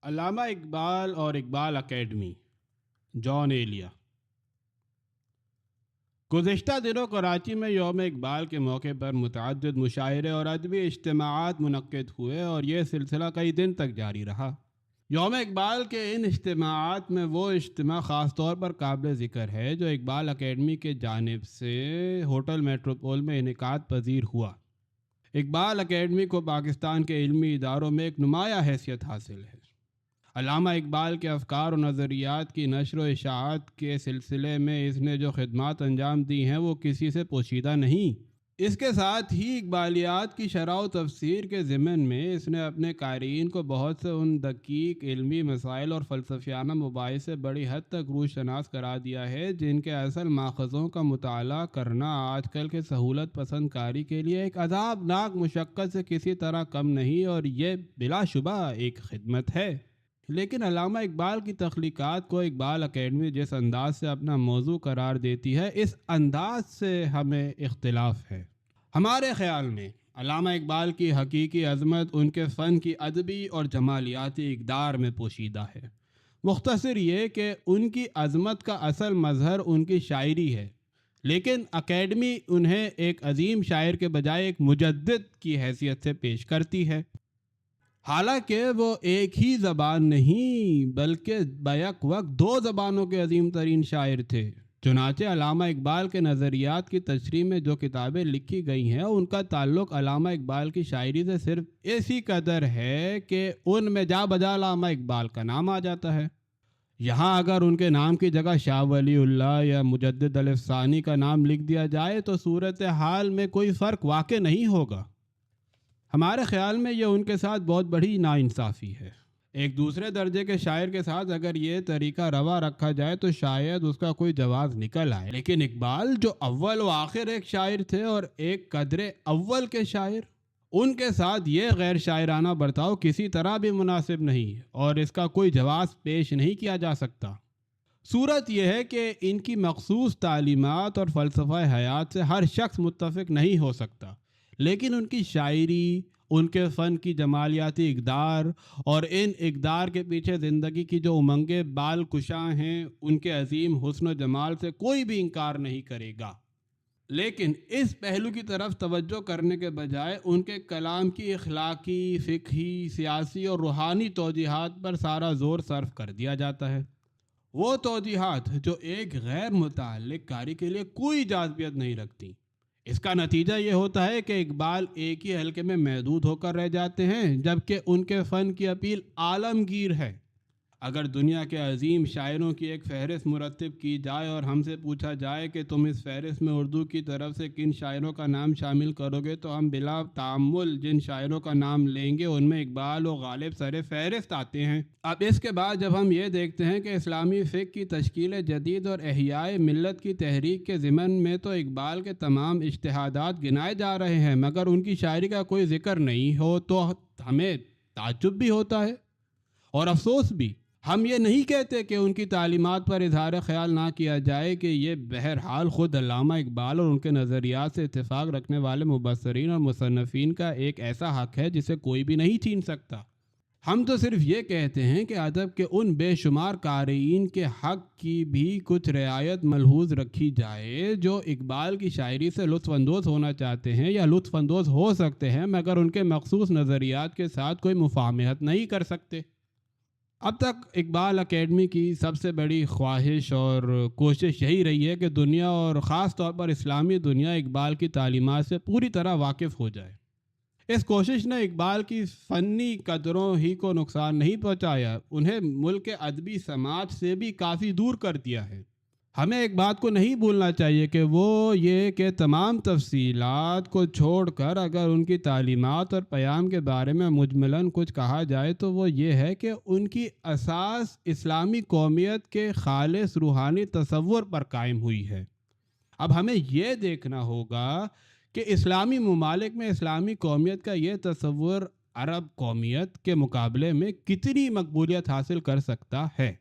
علامہ اقبال اور اقبال اکیڈمی، جان ایلیا۔ گزشتہ دنوں کراچی میں یوم اقبال کے موقع پر متعدد مشاعرے اور ادبی اجتماعات منعقد ہوئے اور یہ سلسلہ کئی دن تک جاری رہا۔ یوم اقبال کے ان اجتماعات میں وہ اجتماع خاص طور پر قابل ذکر ہے جو اقبال اکیڈمی کے جانب سے ہوٹل میٹروپول میں انعقاد پذیر ہوا۔ اقبال اکیڈمی کو پاکستان کے علمی اداروں میں ایک نمایاں حیثیت حاصل ہے۔ علامہ اقبال کے افکار و نظریات کی نشر و اشاعت کے سلسلے میں اس نے جو خدمات انجام دی ہیں وہ کسی سے پوشیدہ نہیں۔ اس کے ساتھ ہی اقبالیات کی شرح و تفسیر کے ضمن میں اس نے اپنے قارئین کو بہت سے ان دقیق علمی مسائل اور فلسفیانہ مباحث سے بڑی حد تک روشناس کرا دیا ہے جن کے اصل ماخذوں کا مطالعہ کرنا آج کل کے سہولت پسند کاری کے لیے ایک عذابناک مشقت سے کسی طرح کم نہیں، اور یہ بلا شبہ ایک خدمت ہے۔ لیکن علامہ اقبال کی تخلیقات کو اقبال اکیڈمی جس انداز سے اپنا موضوع قرار دیتی ہے، اس انداز سے ہمیں اختلاف ہے۔ ہمارے خیال میں علامہ اقبال کی حقیقی عظمت ان کے فن کی ادبی اور جمالیاتی اقدار میں پوشیدہ ہے۔ مختصر یہ کہ ان کی عظمت کا اصل مظہر ان کی شاعری ہے، لیکن اکیڈمی انہیں ایک عظیم شاعر کے بجائے ایک مجدد کی حیثیت سے پیش کرتی ہے۔ حالانکہ وہ ایک ہی زبان نہیں بلکہ بیک وقت دو زبانوں کے عظیم ترین شاعر تھے۔ چنانچہ علامہ اقبال کے نظریات کی تشریح میں جو کتابیں لکھی گئی ہیں ان کا تعلق علامہ اقبال کی شاعری سے صرف اسی قدر ہے کہ ان میں جا بجا علامہ اقبال کا نام آ جاتا ہے۔ یہاں اگر ان کے نام کی جگہ شاہ ولی اللہ یا مجدد الف ثانی کا نام لکھ دیا جائے تو صورتحال میں کوئی فرق واقع نہیں ہوگا۔ ہمارے خیال میں یہ ان کے ساتھ بہت بڑی ناانصافی ہے۔ ایک دوسرے درجے کے شاعر کے ساتھ اگر یہ طریقہ روا رکھا جائے تو شاید اس کا کوئی جواز نکل آئے، لیکن اقبال جو اول و آخر ایک شاعر تھے اور ایک قدر اول کے شاعر، ان کے ساتھ یہ غیر شاعرانہ برتاؤ کسی طرح بھی مناسب نہیں اور اس کا کوئی جواز پیش نہیں کیا جا سکتا۔ صورت یہ ہے کہ ان کی مخصوص تعلیمات اور فلسفہ حیات سے ہر شخص متفق نہیں ہو سکتا، لیکن ان کی شاعری، ان کے فن کی جمالیاتی اقدار اور ان اقدار کے پیچھے زندگی کی جو امنگیں بال کشاں ہیں، ان کے عظیم حسن و جمال سے کوئی بھی انکار نہیں کرے گا۔ لیکن اس پہلو کی طرف توجہ کرنے کے بجائے ان کے کلام کی اخلاقی، فقہی، سیاسی اور روحانی توجیہات پر سارا زور صرف کر دیا جاتا ہے۔ وہ توجیہات جو ایک غیر متعلق قاری کے لیے کوئی جاذبیت نہیں رکھتی۔ اس کا نتیجہ یہ ہوتا ہے کہ اقبال ایک ہی حلقے میں محدود ہو کر رہ جاتے ہیں، جبکہ ان کے فن کی اپیل عالمگیر ہے۔ اگر دنیا کے عظیم شاعروں کی ایک فہرست مرتب کی جائے اور ہم سے پوچھا جائے کہ تم اس فہرست میں اردو کی طرف سے کن شاعروں کا نام شامل کرو گے، تو ہم بلا تعمل جن شاعروں کا نام لیں گے ان میں اقبال و غالب سر فہرست آتے ہیں۔ اب اس کے بعد جب ہم یہ دیکھتے ہیں کہ اسلامی فقہ کی تشکیل جدید اور احیاء ملت کی تحریک کے ضمن میں تو اقبال کے تمام اجتہادات گنائے جا رہے ہیں، مگر ان کی شاعری کا کوئی ذکر نہیں ہو تو ہمیں تعجب بھی ہوتا ہے اور افسوس بھی۔ ہم یہ نہیں کہتے کہ ان کی تعلیمات پر اظہار خیال نہ کیا جائے کہ یہ بہرحال خود علامہ اقبال اور ان کے نظریات سے اتفاق رکھنے والے مبصرین اور مصنفین کا ایک ایسا حق ہے جسے کوئی بھی نہیں چھین سکتا۔ ہم تو صرف یہ کہتے ہیں کہ ادب کے ان بے شمار قارئین کے حق کی بھی کچھ رعایت ملحوظ رکھی جائے جو اقبال کی شاعری سے لطف اندوز ہونا چاہتے ہیں یا لطف اندوز ہو سکتے ہیں، مگر ان کے مخصوص نظریات کے ساتھ کوئی مفاہمت نہیں کر سکتے۔ اب تک اقبال اکیڈمی کی سب سے بڑی خواہش اور کوشش یہی رہی ہے کہ دنیا اور خاص طور پر اسلامی دنیا اقبال کی تعلیمات سے پوری طرح واقف ہو جائے۔ اس کوشش نے اقبال کی فنی قدروں ہی کو نقصان نہیں پہنچایا، انہیں ملک کے ادبی سماج سے بھی کافی دور کر دیا ہے۔ ہمیں ایک بات کو نہیں بھولنا چاہیے کہ وہ یہ کہ تمام تفصیلات کو چھوڑ کر اگر ان کی تعلیمات اور پیام کے بارے میں مجملاً کچھ کہا جائے تو وہ یہ ہے کہ ان کی اساس اسلامی قومیت کے خالص روحانی تصور پر قائم ہوئی ہے۔ اب ہمیں یہ دیکھنا ہوگا کہ اسلامی ممالک میں اسلامی قومیت کا یہ تصور عرب قومیت کے مقابلے میں کتنی مقبولیت حاصل کر سکتا ہے۔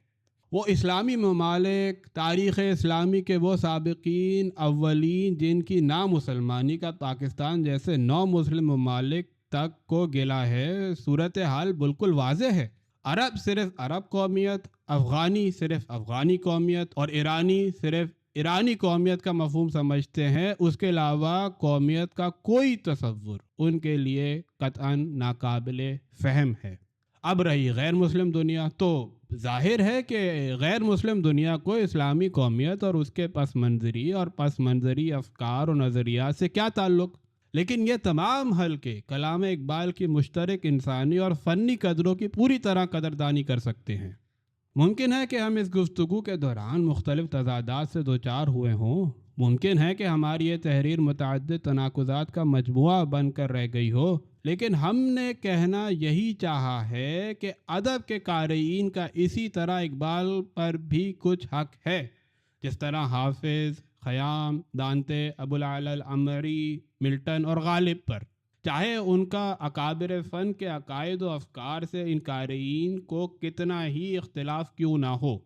وہ اسلامی ممالک تاریخ اسلامی کے وہ سابقین اولین جن کی نامسلمانی کا پاکستان جیسے نو مسلم ممالک تک کو گلا ہے، صورتحال بالکل واضح ہے۔ عرب صرف عرب قومیت، افغانی صرف افغانی قومیت اور ایرانی صرف ایرانی قومیت کا مفہوم سمجھتے ہیں، اس کے علاوہ قومیت کا کوئی تصور ان کے لیے قطعاً ناقابل فہم ہے۔ اب رہی غیر مسلم دنیا، تو ظاہر ہے کہ غیر مسلم دنیا کو اسلامی قومیت اور اس کے پس منظری اور پس منظری افکار و نظریات سے کیا تعلق، لیکن یہ تمام حلقے کلام اقبال کی مشترک انسانی اور فنی قدروں کی پوری طرح قدردانی کر سکتے ہیں۔ ممکن ہے کہ ہم اس گفتگو کے دوران مختلف تضادات سے دوچار ہوئے ہوں، ممکن ہے کہ ہماری یہ تحریر متعدد تناقضات کا مجموعہ بن کر رہ گئی ہو، لیکن ہم نے کہنا یہی چاہا ہے کہ ادب کے قارئین کا اسی طرح اقبال پر بھی کچھ حق ہے، جس طرح حافظ، خیام، دانتے، ابوالعلا العمری، ملٹن اور غالب پر، چاہے ان کا اکابر فن کے عقائد و افکار سے ان قارئین کو کتنا ہی اختلاف کیوں نہ ہو۔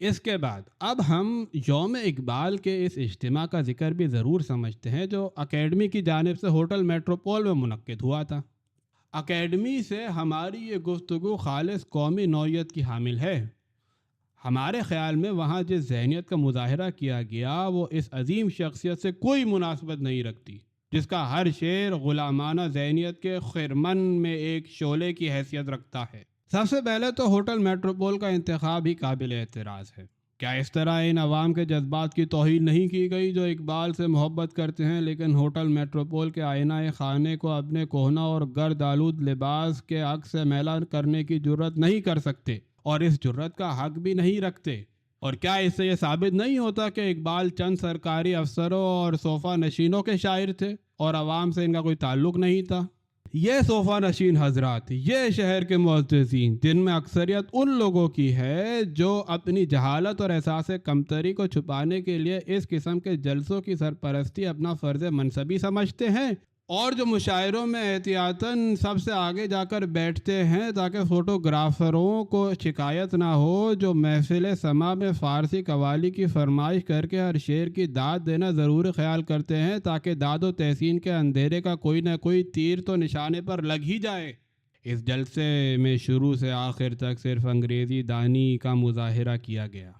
اس کے بعد اب ہم یوم اقبال کے اس اجتماع کا ذکر بھی ضرور سمجھتے ہیں جو اکیڈمی کی جانب سے ہوٹل میٹروپول میں منعقد ہوا تھا۔ اکیڈمی سے ہماری یہ گفتگو خالص قومی نوعیت کی حامل ہے۔ ہمارے خیال میں وہاں جس ذہنیت کا مظاہرہ کیا گیا وہ اس عظیم شخصیت سے کوئی مناسبت نہیں رکھتی، جس کا ہر شعر غلامانہ ذہنیت کے خرمن میں ایک شعلے کی حیثیت رکھتا ہے۔ سب سے پہلے تو ہوٹل میٹروپول کا انتخاب ہی قابل اعتراض ہے۔ کیا اس طرح ان عوام کے جذبات کی توہین نہیں کی گئی جو اقبال سے محبت کرتے ہیں لیکن ہوٹل میٹروپول کے آئینہ خانے کو اپنے کہنہ اور گرد آلود لباس کے عکس سے میلا کرنے کی جرت نہیں کر سکتے اور اس جرت کا حق بھی نہیں رکھتے؟ اور کیا اس سے یہ ثابت نہیں ہوتا کہ اقبال چند سرکاری افسروں اور صوفہ نشینوں کے شاعر تھے اور عوام سے ان کا کوئی تعلق نہیں تھا؟ یہ صوفہ نشین حضرات، یہ شہر کے معززین، جن میں اکثریت ان لوگوں کی ہے جو اپنی جہالت اور احساس کمتری کو چھپانے کے لیے اس قسم کے جلسوں کی سرپرستی اپنا فرض منصبی سمجھتے ہیں، اور جو مشاعروں میں احتیاطاً سب سے آگے جا کر بیٹھتے ہیں تاکہ فوٹوگرافروں کو شکایت نہ ہو، جو محفل سما میں فارسی قوالی کی فرمائش کر کے ہر شعر کی داد دینا ضروری خیال کرتے ہیں تاکہ داد و تحسین کے اندھیرے کا کوئی نہ کوئی تیر تو نشانے پر لگ ہی جائے۔ اس جلسے میں شروع سے آخر تک صرف انگریزی دانی کا مظاہرہ کیا گیا،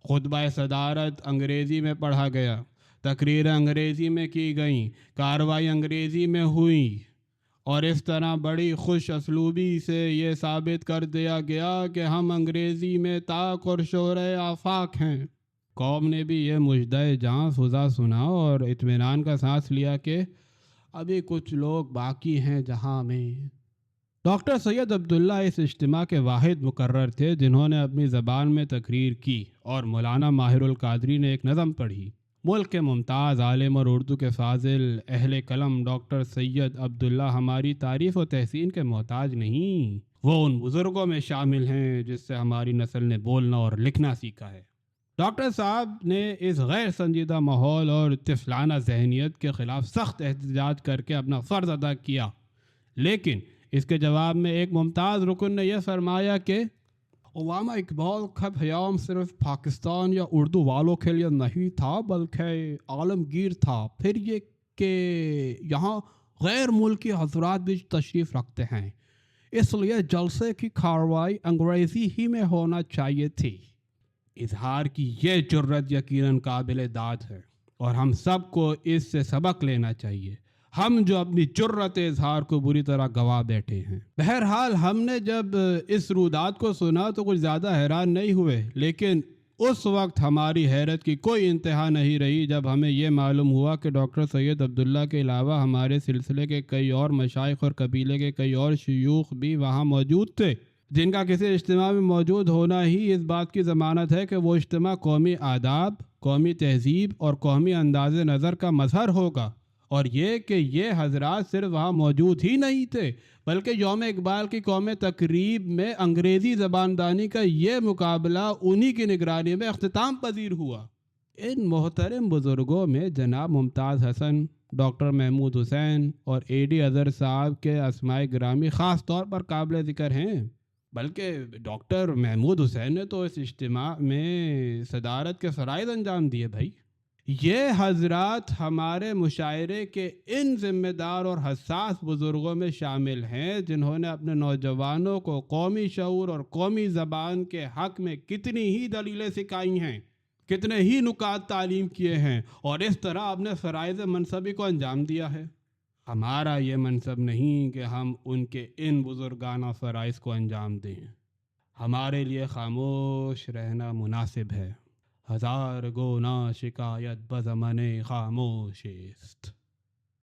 خطبہ صدارت انگریزی میں پڑھا گیا، تقریریں انگریزی میں کی گئیں، کارروائی انگریزی میں ہوئی، اور اس طرح بڑی خوش اسلوبی سے یہ ثابت کر دیا گیا کہ ہم انگریزی میں طاق اور شورۂ آفاق ہیں۔ قوم نے بھی یہ مژدہ جاں فضا سنا اور اطمینان کا سانس لیا کہ ابھی کچھ لوگ باقی ہیں جہاں میں۔ ڈاکٹر سید عبداللہ اس اجتماع کے واحد مقرر تھے جنہوں نے اپنی زبان میں تقریر کی، اور مولانا ماہر القادری نے ایک نظم پڑھی۔ ملک کے ممتاز عالم اور اردو کے فاضل اہل قلم ڈاکٹر سید عبداللہ ہماری تعریف و تحسین کے محتاج نہیں، وہ ان بزرگوں میں شامل ہیں جس سے ہماری نسل نے بولنا اور لکھنا سیکھا ہے۔ ڈاکٹر صاحب نے اس غیر سنجیدہ ماحول اور طفلانہ ذہنیت کے خلاف سخت احتجاج کر کے اپنا فرض ادا کیا، لیکن اس کے جواب میں ایک ممتاز رکن نے یہ فرمایا کہ علامہ اقبال کا پیام صرف پاکستان یا اردو والوں کے لیے نہیں تھا بلکہ عالمگیر تھا، پھر یہ کہ یہاں غیر ملکی حضرات بھی تشریف رکھتے ہیں، اس لیے جلسے کی کارروائی انگریزی ہی میں ہونا چاہیے تھی۔ اظہار کی یہ جرت یقیناً قابل داد ہے اور ہم سب کو اس سے سبق لینا چاہیے، ہم جو اپنی جرت اظہار کو بری طرح گوا بیٹھے ہیں۔ بہرحال ہم نے جب اس رودات کو سنا تو کچھ زیادہ حیران نہیں ہوئے، لیکن اس وقت ہماری حیرت کی کوئی انتہا نہیں رہی جب ہمیں یہ معلوم ہوا کہ ڈاکٹر سید عبداللہ کے علاوہ ہمارے سلسلے کے کئی اور مشائخ اور قبیلے کے کئی اور شیوخ بھی وہاں موجود تھے، جن کا کسی اجتماع میں موجود ہونا ہی اس بات کی ضمانت ہے کہ وہ اجتماع قومی آداب، قومی تہذیب اور قومی انداز نظر کا مظہر ہوگا، اور یہ کہ یہ حضرات صرف وہاں موجود ہی نہیں تھے بلکہ یوم اقبال کی قومی تقریب میں انگریزی زباندانی کا یہ مقابلہ انہی کی نگرانی میں اختتام پذیر ہوا۔ ان محترم بزرگوں میں جناب ممتاز حسن، ڈاکٹر محمود حسین اور اے ڈی اظہر صاحب کے اسماء گرامی خاص طور پر قابل ذکر ہیں، بلکہ ڈاکٹر محمود حسین نے تو اس اجتماع میں صدارت کے فرائض انجام دیے بھائی۔ یہ حضرات ہمارے مشاعرے کے ان ذمہ دار اور حساس بزرگوں میں شامل ہیں جنہوں نے اپنے نوجوانوں کو قومی شعور اور قومی زبان کے حق میں کتنی ہی دلیلیں سکھائی ہیں، کتنے ہی نکات تعلیم کیے ہیں، اور اس طرح اپنے فرائض منصبی کو انجام دیا ہے۔ ہمارا یہ منصب نہیں کہ ہم ان کے ان بزرگانہ فرائض کو انجام دیں، ہمارے لیے خاموش رہنا مناسب ہے۔ ہزار گونا شکایت بزمن خاموش است۔